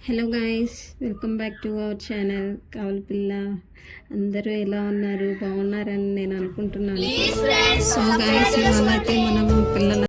Hello guys, welcome back to our channel Kavali పిల్ల. అందరూ ఎలా ఉన్నారు? బాగున్నారని నేను అనుకుంటున్నాను. సో గాయ్స్, ఇవాళ అయితే మనం పిల్లల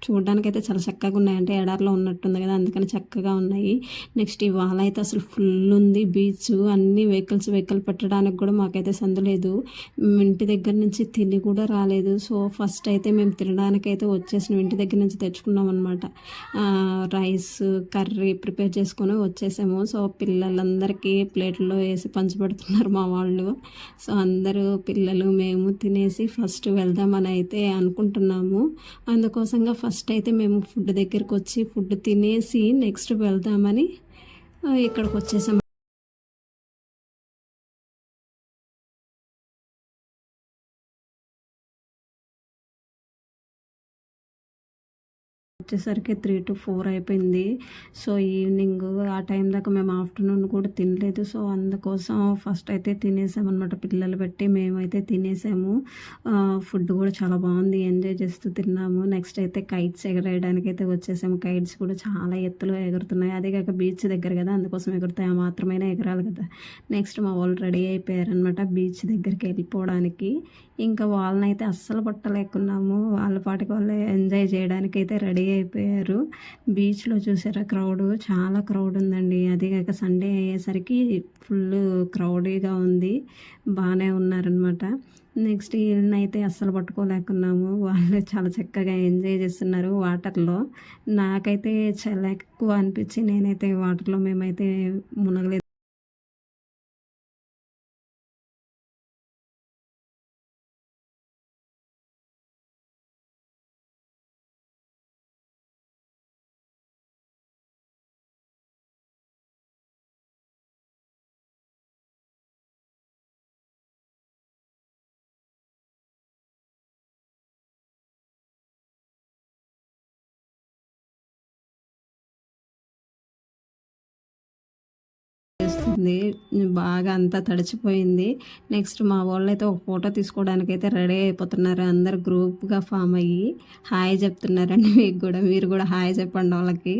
చూడడానికైతే చాలా చక్కగా ఉన్నాయి. అంటే ఎడారిలో ఉన్నట్టుంది కదా, అందుకని చక్కగా ఉన్నాయి. నెక్స్ట్ ఇవాళ అయితే అసలు ఫుల్ ఉంది బీచ్. అన్ని వెహికల్ పెట్టడానికి కూడా మాకైతే సందు లేదు. ఇంటి దగ్గర నుంచి తిని కూడా రాలేదు. సో ఫస్ట్ అయితే మేము తినడానికైతే వచ్చేసినాం. ఇంటి దగ్గర నుంచి తెచ్చుకున్నాం అనమాట. రైస్ కర్రీ ప్రిపేర్ చేసుకొని వచ్చేసాము. సో పిల్లలందరికీ ప్లేట్లో వేసి పంచిపెడుతున్నారు మా వాళ్ళు. సో అందరూ పిల్లలు మేము తినేసి ఫస్ట్ వెళ్దామని అయితే అనుకుంటున్నాము. అందుకోసంగా ఫస్ట్ అయితే మేము ఫుడ్ దగ్గరికి వచ్చి ఫుడ్ తినేసి నెక్స్ట్ వెళ్దామని ఇక్కడికి వచ్చేసాము. వచ్చేసరికి 3 to 4 అయిపోయింది. సో ఈవినింగ్ ఆ టైం దాకా మేము ఆఫ్టర్నూన్ కూడా తినలేదు. సో అందుకోసం ఫస్ట్ అయితే తినేసామన్నమాట. పిల్లలు పెట్టి మేమైతే తినేసాము. ఫుడ్ కూడా చాలా బాగుంది, ఎంజాయ్ చేస్తూ తిన్నాము. నెక్స్ట్ అయితే కైట్స్ ఎగరేయడానికి అయితే వచ్చేసాము. కైట్స్ కూడా చాలా ఎత్తులో ఎగురుతున్నాయి. అదే కాక బీచ్ దగ్గర కదా, అందుకోసం ఎగురుతాయి. మాత్రమైనా ఎగరాలి కదా. నెక్స్ట్ మా వాళ్ళు రెడీ అయిపోయారనమాట బీచ్ దగ్గరికి వెళ్ళిపోవడానికి. ఇంకా వాళ్ళని అయితే అస్సలు పట్టలేకున్నాము. వాళ్ళ పాటికి వాళ్ళే ఎంజాయ్ చేయడానికి అయితే రెడీ అయిపోయారు. బీచ్లో చూసారా క్రౌడ్, చాలా క్రౌడ్ ఉందండి. అదిగాక సండే అయ్యేసరికి ఫుల్ క్రౌడీగా ఉంది. బాగానే ఉన్నారనమాట. నెక్స్ట్ వీళ్ళనైతే అస్సలు పట్టుకోలేకున్నాము. వాళ్ళు చాలా చక్కగా ఎంజాయ్ చేస్తున్నారు వాటర్లో. నాకైతే చాలా ఎక్కువ అనిపించి నేనైతే వాటర్లో మేమైతే మునగలేదు. అయిపోతుంది, బాగా అంతా తడిచిపోయింది. నెక్స్ట్ మా వాళ్ళు అయితే ఒక ఫోటో తీసుకోవడానికి అయితే రెడీ అయిపోతున్నారు. అందరు గ్రూప్గా ఫామ్ అయ్యి హాయ్ చెప్తున్నారండి. మీకు కూడా, మీరు కూడా హాయ్ చెప్పండి వాళ్ళకి.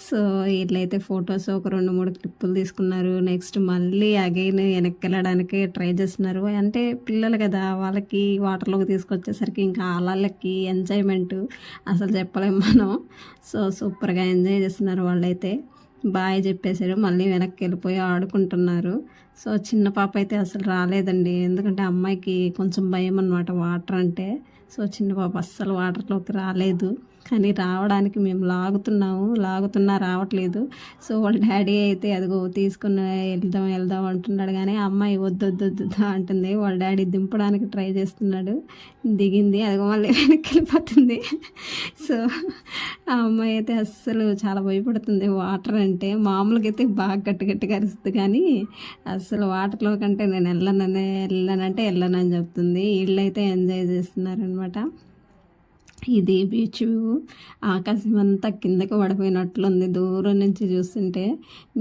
సో వీళ్ళైతే ఫొటోస్ ఒక 2-3 క్లిప్పులు తీసుకున్నారు. నెక్స్ట్ మళ్ళీ అగైన్ వెనక్కి వెళ్ళడానికి ట్రై చేస్తున్నారు. అంటే పిల్లలు కదా, వాళ్ళకి వాటర్లోకి తీసుకొచ్చేసరికి ఇంకా వాళ్ళకి ఎంజాయ్మెంట్ అసలు చెప్పలేము మనం. సో సూపర్గా ఎంజాయ్ చేస్తున్నారు వాళ్ళైతే. బాయ్ చెప్పేశారు, మళ్ళీ వెనక్కి వెళ్ళిపోయి ఆడుకుంటున్నారు. సో చిన్న పాప అయితే అసలు రాలేదండి, ఎందుకంటే అమ్మాయికి కొంచెం భయం అన్నమాట వాటర్ అంటే. సో చిన్న పాప అస్సలు వాటర్లోకి రాలేదు. కానీ రావడానికి మేము లాగుతున్నా రావట్లేదు. సో వాళ్ళ డాడీ అయితే అదిగో తీసుకుని వెళ్దాం అంటున్నాడు, కానీ ఆ అమ్మాయి వద్దు అంటుంది. వాళ్ళ డాడీ దింపడానికి ట్రై చేస్తున్నాడు, దిగింది, అదిగో మళ్ళీ వెనక్కి వెళ్ళిపోతుంది. సో ఆ అమ్మాయి అయితే అస్సలు చాలా భయపడుతుంది వాటర్ అంటే. మామూలుగా అయితే బాగా గట్టిగా అరుస్తుంది, కానీ అస్సలు వాటర్లో కంటే నేను వెళ్ళనని చెప్తుంది. వీళ్ళైతే ఎంజాయ్ చేస్తున్నారనమాట. ఇది బీచ్ వ్యూ, ఆకాశం అంతా కిందకి పడిపోయినట్లుంది దూరం నుంచి చూస్తుంటే.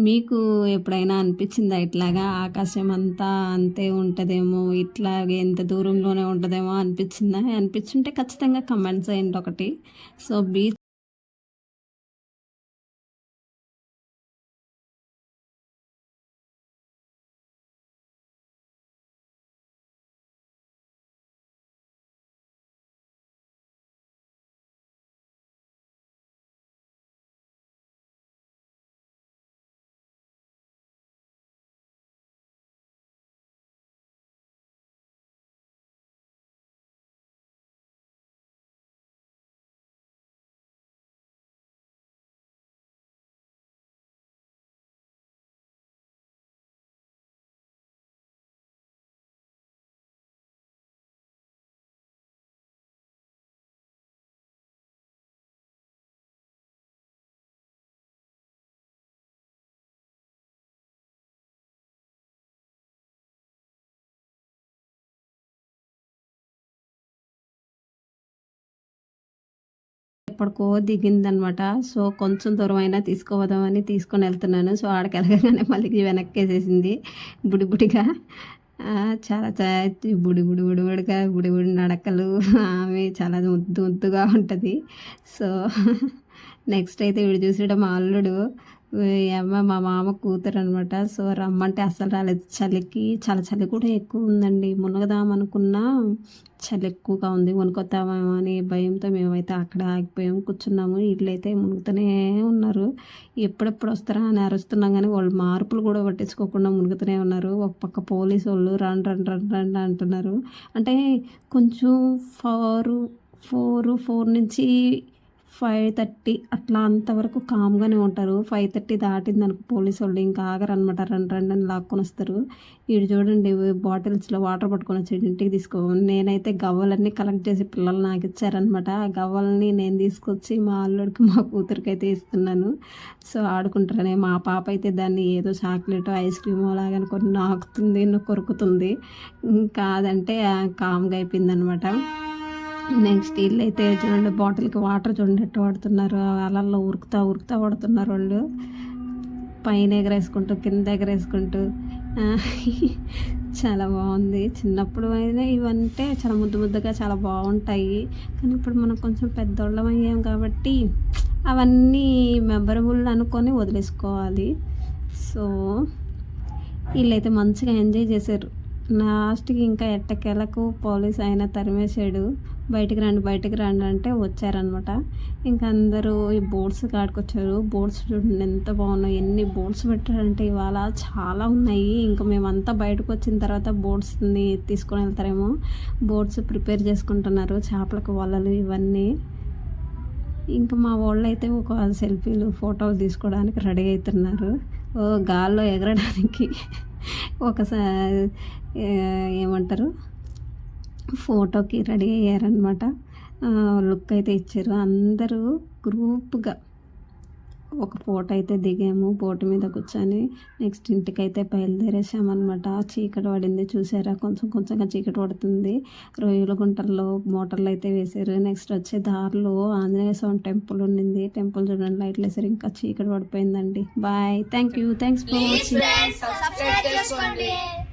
మీకు ఎప్పుడైనా అనిపించిందా ఇట్లాగా ఆకాశం అంతా అంతే ఉంటుందేమో, ఇట్లాగే ఎంత దూరంలోనే ఉంటుందేమో అనిపించిందా? అనిపించుంటే ఖచ్చితంగా కమెంట్స్ చేయండి ఒకటి. సో బీచ్ ఎప్పటికో దిగిందనమాట. సో కొంచెం దూరం అయినా తీసుకుపోదామని తీసుకొని వెళ్తున్నాను. సో ఆడికి వెళ్ళగానే మళ్ళీ వెనక్కేసేసింది బుడిబుడిగా. చాలా బుడి నడకలు. ఆమె చాలా ముద్దుగా ఉంటుంది. సో నెక్స్ట్ అయితే వీడు చూసేయడం మా అల్లుడు, అమ్మ మా మామ కూతురు అనమాట. సో రమ్మంటే అస్సలు రాలేదు. చాలా చలి కూడా ఎక్కువ ఉందండి. మునగదామనుకున్నా చలి ఎక్కువగా ఉంది. వణుకొద్దామేమో అని భయంతో మేమైతే అక్కడ ఆగిపోయాము, కూర్చున్నాము. వీళ్ళైతే మునుగుతూనే ఉన్నారు. ఎప్పుడెప్పుడు వస్తారా అని అరుస్తున్నాం, కానీ వాళ్ళు మార్పులు కూడా పట్టించుకోకుండా మునుగుతూనే ఉన్నారు. ఒక పక్క పోలీసు వాళ్ళు రండి అంటున్నారు. అంటే కొంచెం 4 నుంచి 5:30 అట్లా అంతవరకు కామ్గానే ఉంటారు. 5:30 దాటింది అనుకో పోలీసు వాళ్ళు ఇంకా ఆగరనమాట. రండి అని లాక్కొని వస్తారు. వీడు చూడండి బాటిల్స్లో వాటర్ పట్టుకొని వచ్చాడు, ఇంటికి తీసుకో. నేనైతే గవ్వలన్నీ కలెక్ట్ చేసి పిల్లలు నాకు ఇచ్చారనమాట. ఆ గవ్వలని నేను తీసుకొచ్చి మా అల్లుడికి మా కూతురికి అయితే ఇస్తున్నాను. సో ఆడుకుంటారని. మా పాప అయితే దాన్ని ఏదో చాక్లెట్ ఐస్ క్రీమో లాగా కొన్ని నాకుతుంది, కొరుకుతుంది. కాదంటే కామ్గా అయిపోయింది అనమాట. నెక్స్ట్ వీళ్ళు అయితే చూడండి బాటిల్కి వాటర్ చూడండి ఎట్టు పడుతున్నారు. అలల్లో ఉరుకుతా పడుతున్నారు వాళ్ళు. పైన ఎగరేసుకుంటూ కింద ఎగరేసుకుంటూ చాలా బాగుంది. చిన్నప్పుడు అయినా ఇవంటే చాలా ముద్దుగా చాలా బాగుంటాయి. కానీ ఇప్పుడు మనం కొంచెం పెద్దోళ్ళం అయ్యాం కాబట్టి అవన్నీ మెమరబుల్ అనుకొని వదిలేసుకోవాలి. సో వీళ్ళైతే మంచిగా ఎంజాయ్ చేశారు. లాస్ట్కి ఇంకా ఎట్టకేలకు పోలీస్ అయినా తరిమేశాడు. బయటికి రండి అంటే వచ్చారనమాట. ఇంకా అందరూ ఈ బోట్స్ కాడుకొచ్చారు. బోట్స్ చూడండి ఎంత బాగున్నాయి, ఎన్ని బోట్స్ పెట్టారంటే ఇవాళ చాలా ఉన్నాయి. ఇంకా మేమంతా బయటకు వచ్చిన తర్వాత బోట్స్ని తీసుకొని వెళ్తారేమో. బోట్స్ ప్రిపేర్ చేసుకుంటున్నారు, చేపలకు వలలు ఇవన్నీ. ఇంకా మా వాళ్ళు అయితే ఒక సెల్ఫీలు ఫోటోలు తీసుకోవడానికి రెడీ అవుతున్నారు. గాల్లో ఎగరడానికి ఒకసారి ఏమంటారు ఫోటోకి రెడీ అయ్యారనమాట. లుక్ అయితే ఇచ్చారు. అందరూ గ్రూప్గా ఒక పూట అయితే దిగాము, బోటు మీద కూర్చొని నెక్స్ట్ ఇంటికైతే బయలుదేరేసామన్నమాట. చీకటి పడింది చూసారా, కొంచెం కొంచెంగా చీకటి పడుతుంది. రొయ్యల గుంటల్లో మోటార్లు అయితే వేశారు. నెక్స్ట్ వచ్చే దారిలో ఆంజనేయ స్వామి టెంపుల్ ఉండింది, టెంపుల్ చూడండి లైట్లు వేసారు. ఇంకా చీకటి పడిపోయిందండి. Bye, thanks for watching.